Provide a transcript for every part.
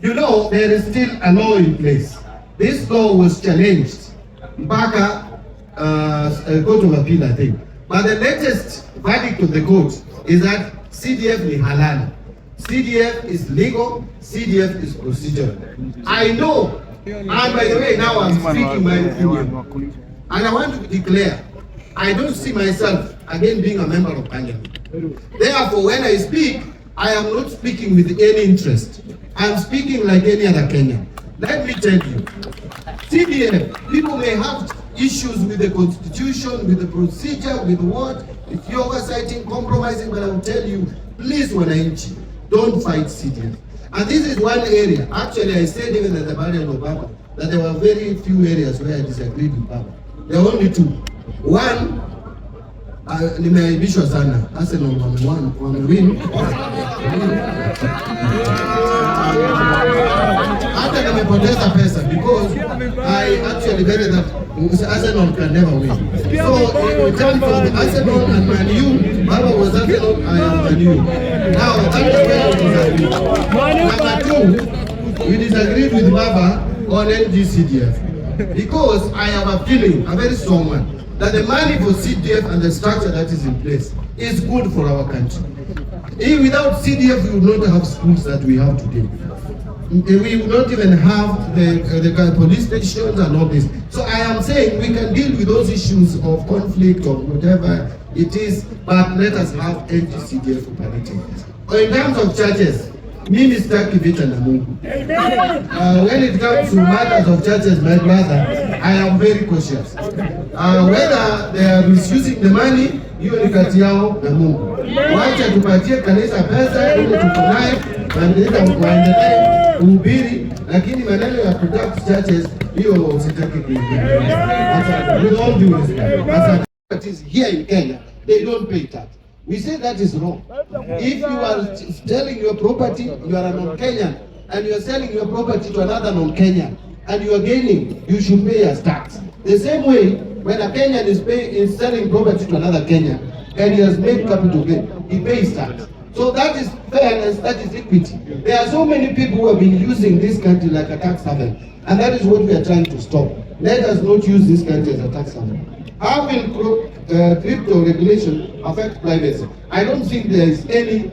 You know, there is still a law in place. This law was challenged mpaka Court of Appeal, I think. But the latest verdict of the court is that CDF ni halal. CDF is legal, CDF is procedural. I know, and by the way, now I'm speaking my opinion. And I want to declare, I don't see myself again being a member of parliament. Therefore, when I speak, I am not speaking with any interest. I'm speaking like any other Kenyan. Let me tell you, CDF, people may have issues with the constitution, with the procedure, with what, if you're oversighting, compromising, but I will tell you, please, wananchi, don't fight CDF. And this is one area, actually I said even at the burial of Baba, that there were very few areas where I disagreed with Baba. There are only two. One, nimeaibishwa sana, Arsenal wamewin. Hata nimepoteza pesa because I actually bet that Arsenal can never win. So in return for the Arsenal and Man U, Baba was Arsenal, I am Man U. Now that is where we disagree. Number two, we disagreed with Baba on NGCDF because I have a feeling, a very strong one, that the money for CDF and the structure that is in place is good for our country. Without CDF, we would not have schools that we have today. We would not even have the police stations and all this. So I am saying we can deal with those issues of conflict or whatever it is, but let us have NGCDF operating. In terms of churches, mimi sitaki vita na Mungu. When it comes to matters of churches, my brother, I am very cautious. Whether they are misusing the money, hiyo ni kati yao na Mungu. Wacha tupatie kanisa pesa ili tukunaye na waendelee kuhubiri, lakini maneno ya protect churches hiyo sitaki kuingia. With all due respect, here in Kenya, they don't pay tax. We say that is wrong. If you are selling your property, you are a non-Kenyan, and you are selling your property to another non-Kenyan, and you are gaining, you should pay as tax. The same way, when a Kenyan is selling property to another Kenyan, and he has made capital gain, he pays tax. So that is fairness, that is equity. There are so many people who have been using this country like a tax haven, and that is what we are trying to stop. Let us not use this country as a tax haven. How will crypto regulation affect privacy? I don't think there is any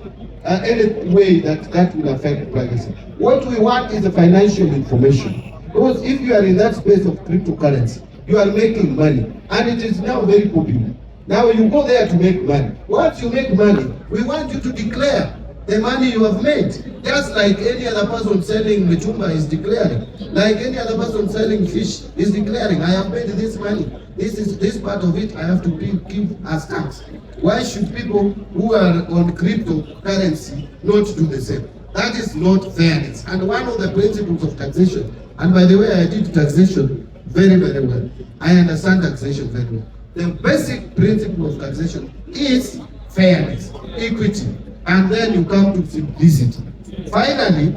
way that will affect privacy. What we want is the financial information. Because if you are in that space of cryptocurrency, you are making money, and it is now very popular. Now you go there to make money. Once you make money, we want you to declare the money you have made. Just like any other person selling mitumba is declaring. Like any other person selling fish is declaring, I have made this money. This part of it I have to give as tax. Why should people who are on cryptocurrency not do the same? That is not fairness. And one of the principles of taxation, and by the way, I did taxation very, very well. I understand taxation very well. The basic principle of taxation is fairness, equity, and then you come to simplicity. Finally,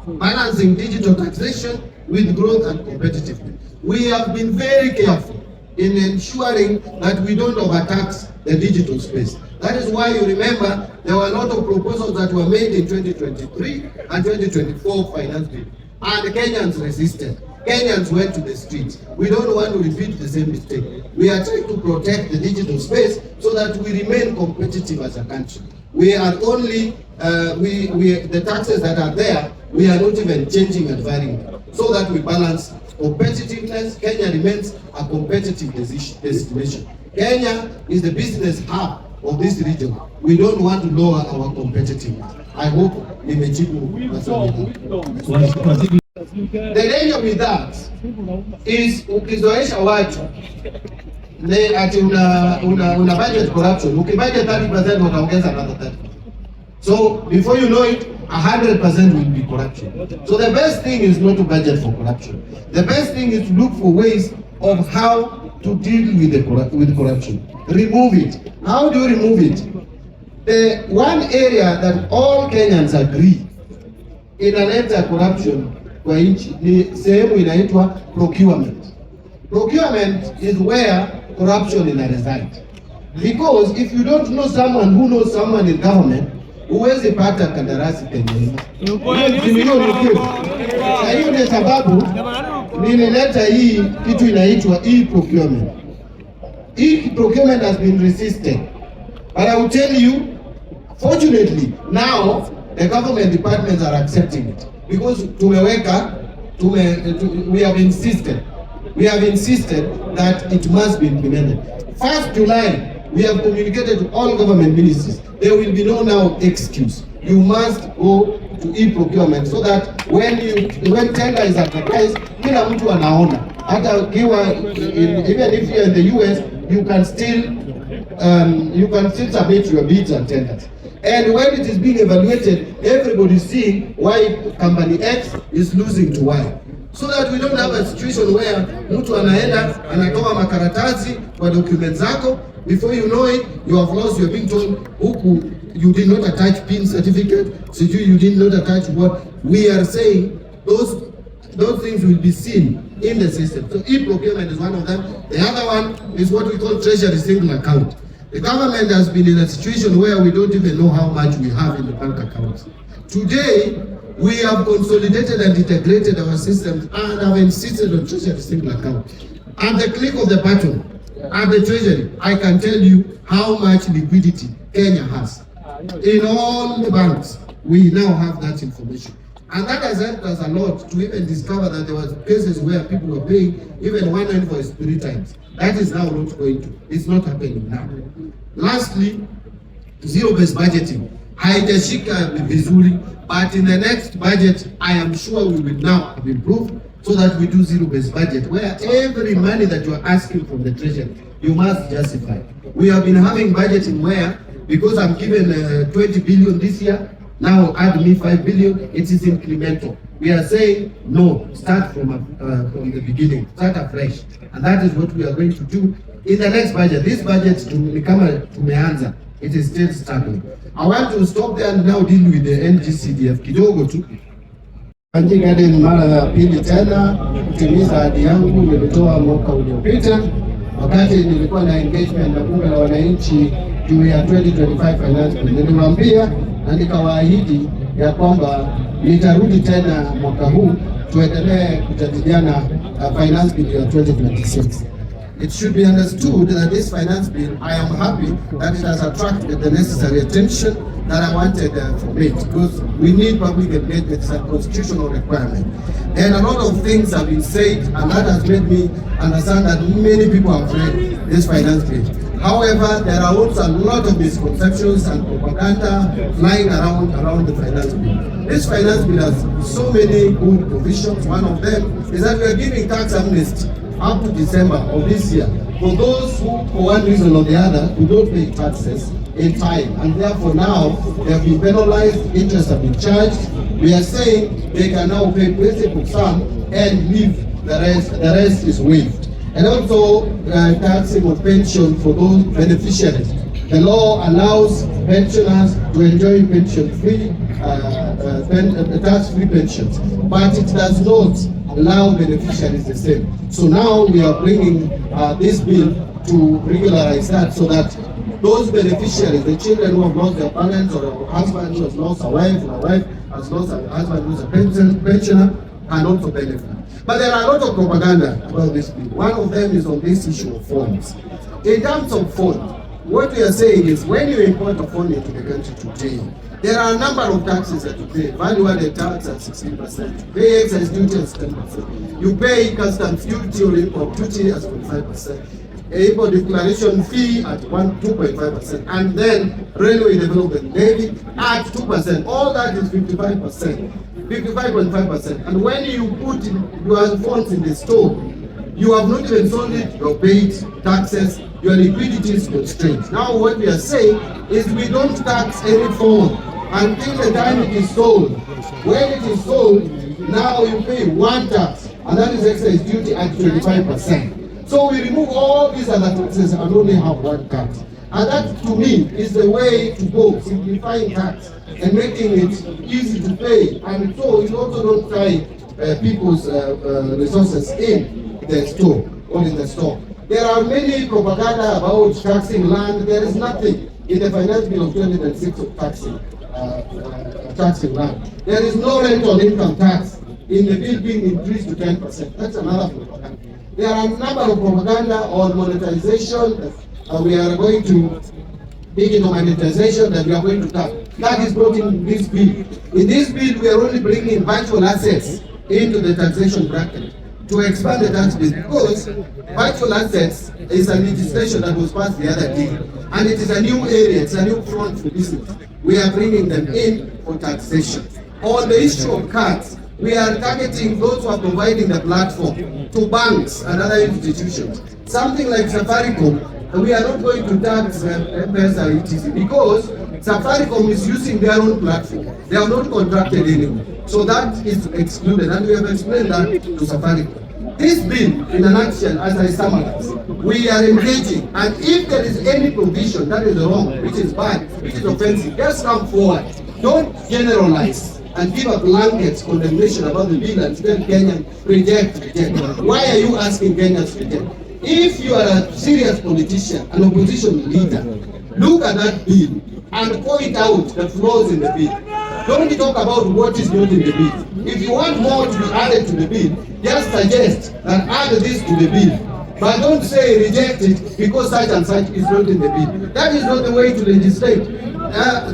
balancing digital taxation with growth and competitiveness. We have been very careful in ensuring that we don't overtax the digital space. That is why you remember there were a lot of proposals that were made in 2023 and 2024 finance bill, and Kenyans resisted. Kenyans went to the streets. We don't want to repeat the same mistake. We are trying to protect the digital space so that we remain competitive as a country. We are only, the taxes that are there, we are not even changing and varying them, so that we balance competitiveness. Kenya remains a competitive destination. Kenya is the business hub of this region. We don't want to lower our competitiveness. I hope nimejibu maswali. The danger with that is ukizoesha watu ati una budget corruption. Ukibudget 30% wataongeza another 30%. So before you know it, 100% will be corruption. So the best thing is not to budget for corruption. The best thing is to look for ways of how to deal with corruption. Remove it. How do you remove it? The one area that all Kenyans agree inaleta corruption kwa nchi ni sehemu inaitwa procurement. Procurement is where corruption ina reside. Because if you don't know someone who knows someone in government, huwezi pata kandarasi penye. Na hiyo ni sababu nilileta hii kitu inaitwa e-procurement. E-procurement has been resisted. But I will tell you, fortunately, now the government departments are accepting it. Because we have insisted that it must be implemented. 1st July, we have communicated to all government ministries. There will be no now excuse. You must go to e-procurement so that when tender is advertised, kila mtu anaona. Hata even if you're in the US, you can still submit your bids and tenders. And when it is being evaluated, everybody is seeing why company X is losing to Y. So that we don't have a situation where mtu anaenda anatoa makaratasi kwa documents zako, before you know it, you have lost. You are being told huku you did not attach PIN certificate, so you did not attach what. We are saying those things will be seen in the system. So e-procurement is one of them. The other one is what we call treasury single account. The government has been in a situation where we don't even know how much we have in the bank accounts. Today, we have consolidated and integrated our systems and have insisted on treasury single account. At the click of the button, at the treasury, I can tell you how much liquidity Kenya has. In all the banks, we now have that information. And that has helped us a lot to even discover that there was cases where people were paying even one invoice 3 times. That is now not going to. It's not happening now. Lastly, zero-based budgeting. Haijashika vizuri, but in the next budget, I am sure we will now have improved so that we do zero-based budget, where every money that you are asking from the treasury, you must justify. We have been having budgeting where, because I'm given 20 billion this year, now add me 5 billion, it is incremental. We are saying, no, start from the beginning, start afresh. And that is what we are going to do in the next budget. This budget, tumeanza, it is still struggling. I want to stop there and now deal with the NGCDF kidogo tu. Jeevanjee Gardens mara ya pili tena kutimiza ahadi yangu nilitoa mwaka uliopita wakati nilikuwa na engagement na bunge la wananchi juu ya 2025 finance bill. Niliwaambia na nikawaahidi ya kwamba nitarudi tena mwaka huu tuendelee kujadiliana finance bill ya 2026. It should be understood that this finance bill, I am happy that it has attracted the necessary attention that I wanted from it, because we need public engagement. It's a constitutional requirement. And a lot of things have been said, and that has made me understand that many people have read this finance bill. However, there are also a lot of misconceptions and propaganda flying around the finance bill. This finance bill has so many good provisions. One of them is that we are giving tax amnesty up to December of this year for those who, for one reason or the other, do not pay taxes in time, and therefore now they have been penalized, interest have been charged. We are saying they can now pay principal sum and leave the rest is waived. And also taxing of pension for those beneficiaries. The law allows pensioners to enjoy pension-free, tax-free pensions, but it does not allow beneficiaries the same. So now we are bringing this bill to regularize that, so that those beneficiaries, the children who have lost their parents, or a husband who has lost a wife, or a wife has lost a husband who is a pensioner, can also benefit. But there are a lot of propaganda about this bill. One of them is on this issue of funds. In terms of funds, what we are saying is when you import a fund into the country today, there are a number of taxes that you pay. Value-added tax at 16%. You pay excise duty at 10%. You pay customs duty or import duty at 25%. Import declaration fee at 2.5%. And then railway development levy at 2%. All that is 55%. 55.5%. And when you put your funds in the store, you have not even sold it, you have paid taxes, your liquidity is constrained. Now what we are saying is we don't tax any fund until the time it is sold. When it is sold, now you pay one tax, and that is excise duty at 25%. So we remove all these other taxes and only have one tax. And that, to me, is the way to go, simplifying tax and making it easy to pay. And so you also don't tie people's resources in the store or in the store. There are many propaganda about taxing land. There is nothing in the finance bill of 2026 of taxing land. There is no rental income tax in the bill being increased to 10%. That's another propaganda. There are a number of propaganda on monetization. We are going to dig into monetization that we are going to tap. That is not in this bill. In this bill, we are only bringing virtual assets into the taxation bracket to expand the tax base, because virtual assets is a legislation that was passed the other day, and it is a new area, it's a new front for business. We are bringing them in for taxation. On the issue of cards, we are targeting those who are providing the platform to banks and other institutions. Something like Safaricom, we are not going to tax M-Pesa etc. because Safaricom is using their own platform. They are not contracted anymore. So that is excluded, and we have explained that to Safaricom. This bill, in a nutshell, as I summarize, we are engaging, and if there is any provision that is wrong, which is bad, which is offensive, just come forward. Don't generalize and give a blanket condemnation about the bill and tell Kenyans, reject. Why are you asking Kenyans to reject? If you are a serious politician, an opposition leader, look at that bill and point out the flaws in the bill. Don't talk about what is not in the bill. If you want more to be added to the bill, just suggest and add this to the bill. But don't say reject it because such and such is not in the bill. That is not the way to legislate.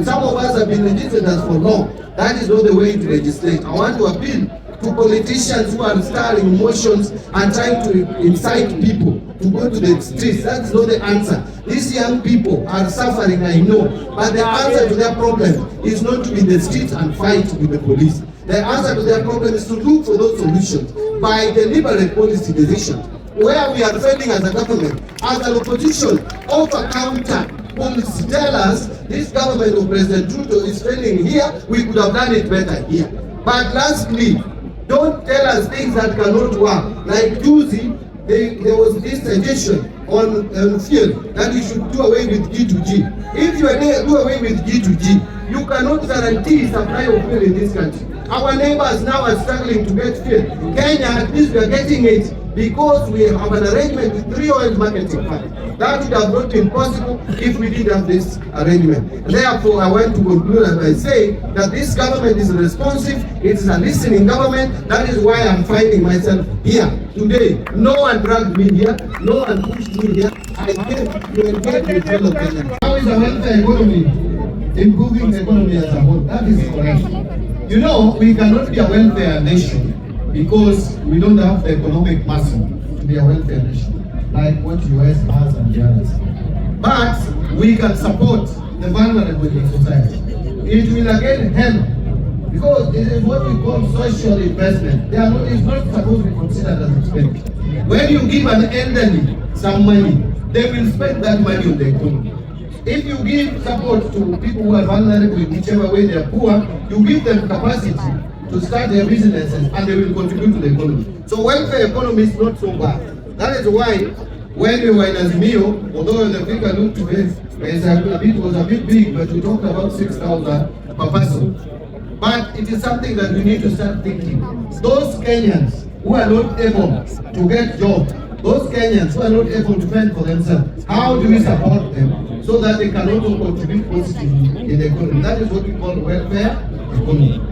Some of us have been legislators for long. That is not the way to legislate. I want to appeal to politicians who are stirring emotions and trying to incite people to go to the streets. That's not the answer. These young people are suffering, I know, but the answer to their problem is not to be in the streets and fight with the police. The answer to their problem is to look for those solutions by deliberate policy decisions. Where we are failing as a government, as an opposition, over-counter policy tell us this government of President Ruto is failing here, we could have done it better here. But lastly, don't tell us things that cannot work. Like Tuesday, there was this suggestion on fuel that you should do away with G2G. If you do away with G2G, you cannot guarantee supply of fuel in this country. Our neighbors now are struggling to get fuel. Kenya, at least we are getting it because we have an arrangement with 3 oil marketing funds. That would have not been possible if we didn't have this arrangement. Therefore, I want to conclude by saying that this government is responsive, it is a listening government. That is why I'm finding myself here today. No one dragged me here, no one pushed me here. I came to engage with fellow Kenyans. How is the welfare economy improving the economy as a whole? That is correct. You know, we cannot be a welfare nation because we don't have the economic muscle to be a welfare nation, like what US has and the others. But we can support the vulnerable in society. It will again help, because it is what we call social investment. They are not, it's not supposed to be considered as expenditure. When you give an elderly some money, they will spend that money on the economy. If you give support to people who are vulnerable in whichever way they are poor, you give them capacity to start their businesses and they will contribute to the economy. So welfare economy is not so bad. That is why when we were in Azimio, although the figure looked to be was a bit big, but we talked about 6,000 per person. But it is something that we need to start thinking. Those Kenyans who are not able to get jobs, those Kenyans who are not able to fend for themselves, how do we support them so that they can also contribute positively in the economy? That is what we call welfare economy.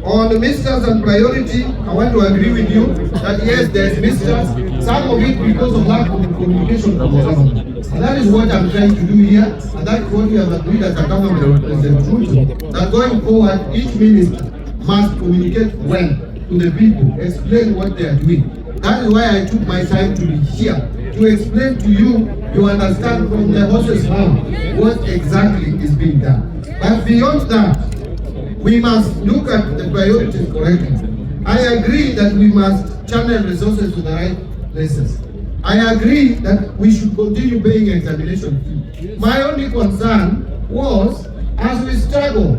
On the misters and priority, I want to agree with you that yes, there's misters, some of it because of lack of communication from the government. And that is what I'm trying to do here, and that is what we have agreed as a government of President Ruto, that going forward, each minister must communicate well to the people, explain what they are doing. That is why I took my time to be here, to explain to you, you understand from the horse's mouth what exactly is being done. But beyond that, we must look at the priorities correctly. I agree that we must channel resources to the right places. I agree that we should continue paying examination fees. My only concern was, as we struggle,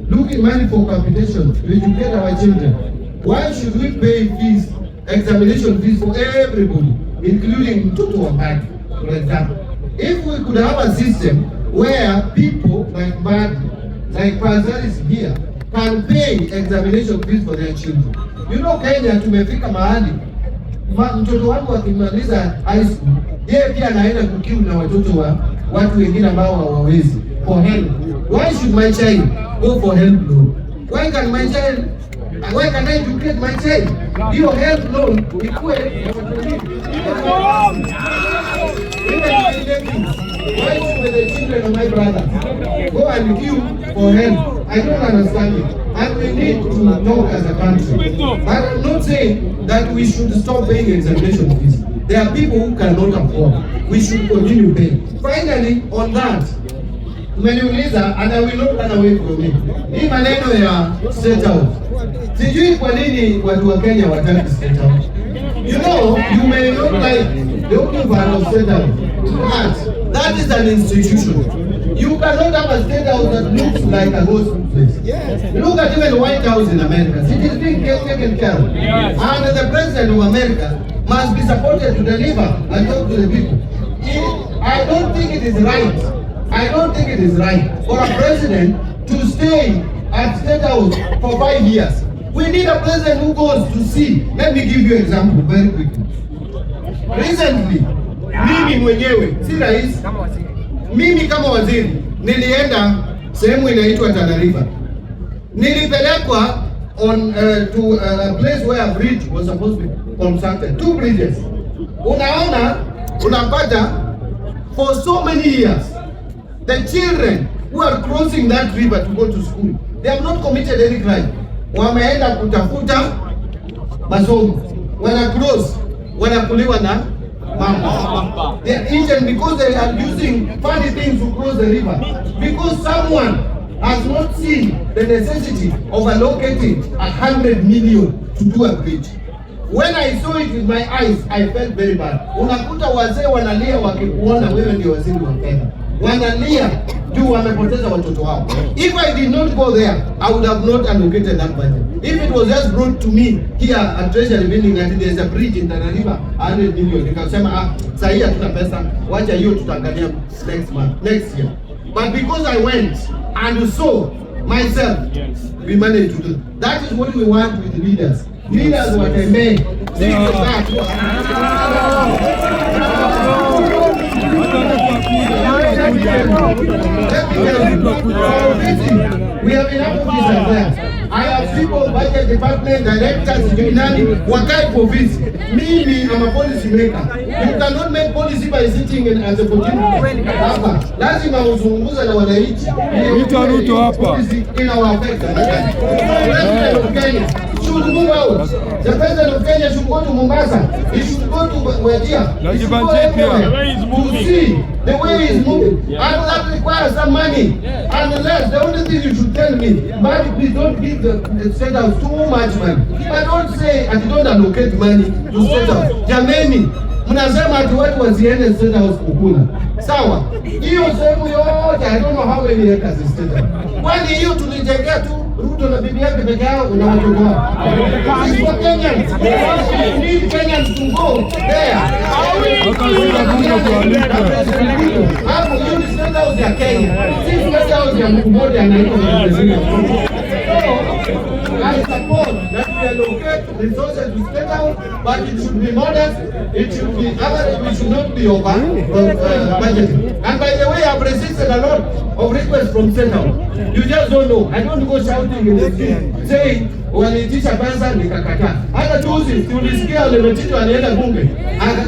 looking money for capitation to educate our children, why should we pay fees, examination fees for everybody, including Tutu Mbadi, for example? If we could have a system where people like Mbadi, like Pazaris here, can pay examination fees for their children. You know, Kenya tumefika mahali mtoto wangu akimaliza high school, yeye pia anaenda kukiu na watoto wa watu wengine ambao hawawezi for help. Why should my child go for help loan? Why can I educate my child? Hiyo help loan ikuwe why should the children of my brother go and queue for help? I don't understand it. And we need to talk as a country. But I'm not saying that we should stop paying examination fees. There are people who cannot afford. We should continue paying. Finally, on that, umeniuliza and I will not run away from it. Hii maneno ya State House. Sijui kwa nini watu wa Kenya wataki State House. You know, you may not like the occupant of State House, but that is an institution. You cannot have a State House that looks like a hospital place. Yes. Look at even the White House in America. It is being taken care of. Yes. And the President of America must be supported to deliver and talk to the people. I don't think it is right. I don't think it is right for a president to stay at State House for 5 years. We need a president who goes to see. Let me give you an example very quickly. Recently, mimi mwenyewe, si rais, mimi kama waziri, nilienda sehemu inaitwa Tana River. Nilipelekwa to a place where a bridge was supposed to be constructed. 2 bridges. Unapata, for so many years, the children who are crossing that river to go to school, they have not committed any crime. Wameenda kutafuta masomo, wana cross, wanakuliwa na mama. They are injured because they are using funny things to cross the river. Because someone has not seen the necessity of allocating 100 million to do a bridge. When I saw it with my eyes, I felt very bad. Unakuta wazee wanalia wakikuona wewe ndio waziri wa fedha. Wanalia juu wamepoteza watoto wao. If I did not go there, I would have not allocated that budget. If it was just brought to me here at Treasury building and there is a bridge in Tana River, 100 million, nikasema saa hii hatuna pesa, wacha hiyo tutaangalia next year. But because I went and saw myself, we managed to do. That is what we want with leaders. Leaders watembee. We have enough officers there. I have people, budget department, directors, nani, wakae kwa ofisi. Mimi am a policy maker. You cannot make policy by sitting in as a politician. Hapa lazima uzungumze na wananchi. Ruto hapa. In our affect. President of Kenya should move out. The President of Kenya should go to Mombasa. He should go to Wajir. He should go everywhere to see the way he is moving. And that requires some money. Unless the only thing you should tell me, but please don't give the State House too much money. But don't say and don't allocate money to State House. Jameni, mnasema ati watu wasiende State House kukula. Sawa. Hiyo sehemu yote, I don't know how many acres is State House. Kwani hiyo tulijengea tu Ruto na bibi yake peke yao na watoto wao. It's for Kenyans. We need Kenyans to go there. Hapo hiyo ni State House ya Kenya. Si State House ya mtu mmoja anaitwa president. I support that we allocate resources to State House, but it should be modest. It should be average. We should not be over budgeting. And by the way, I've resisted a lot of requests from State House. You just don't know. I don't go shouting in the street saying waliitisha pesa nikakataa. Hata juzi tulisikia Lemetito anaenda bunge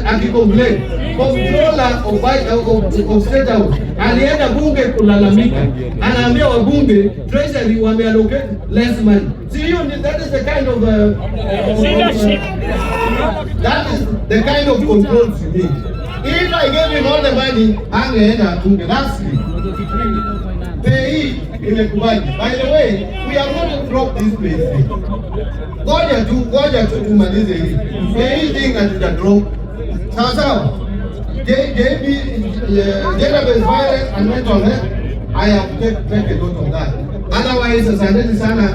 akicomplain. Comptroller of State House alienda bunge kulalamika. Anaambia wabunge treasury wameallocate less money. See, that is the kind of that is the kind of controls you need. If I gave him all the money, angeenda bunge. Lastly, imekubali. By the way, we are going to drop this place. Ngoja tu tumalize hii. Hii thing hatuta drop. Sawa. Gender-based violence and mental health, I have taken note of that. Otherwise, asanteni sana.